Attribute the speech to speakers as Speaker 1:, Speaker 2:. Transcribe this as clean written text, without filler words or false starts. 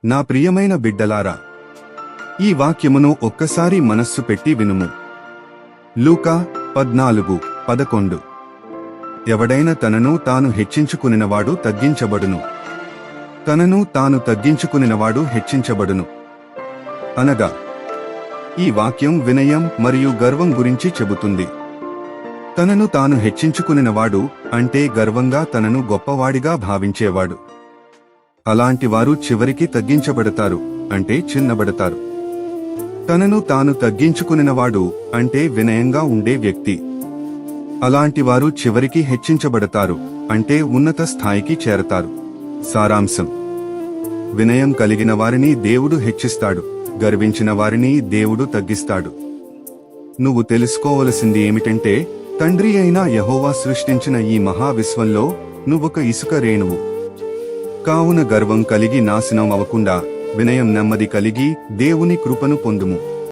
Speaker 1: నా ప్రియమైన బిడ్డలారా, ఈ వాక్యమును ఒక్కసారి మనస్సు పెట్టి వినుము. లూకా 14:11. ఎవడైనా తనను తాను హెచ్చించుకునినవాడు తగ్గించబడును, తనను తాను తగ్గించుకునినవాడు హెచ్చించబడును. అనగా ఈ వాక్యం వినయం మరియు గర్వం గురించి చెబుతుంది. తనను తాను హెచ్చించుకునినవాడు అంటే గర్వంగా తనను గొప్పవాడిగా భావించేవాడు. అలాంటి వారు చివరికి తగ్గించబడతారు అంటే చిన్నబడతారు. తనను తాను తగ్గించుకునినవాడు అంటే వినయంగా ఉండే వ్యక్తి. అలాంటి వారు చివరికి హెచ్చించబడతారు అంటే ఉన్నత స్థాయికి చేరతారు. సారాంశం: వినయం కలిగిన వారిని దేవుడు హెచ్చిస్తాడు, గర్వించిన వారిని దేవుడు తగ్గిస్తాడు. నువ్వు తెలుసుకోవలసింది ఏమిటంటే, తండ్రి అయిన యెహోవా సృష్టించిన ఈ మహావిశ్వంలో నువ్వొక ఇసుక రేణువు. కావున గర్వం కలిగి నాశనం అవకుండా వినయం నెమ్మది కలిగి దేవుని కృపను పొందుము.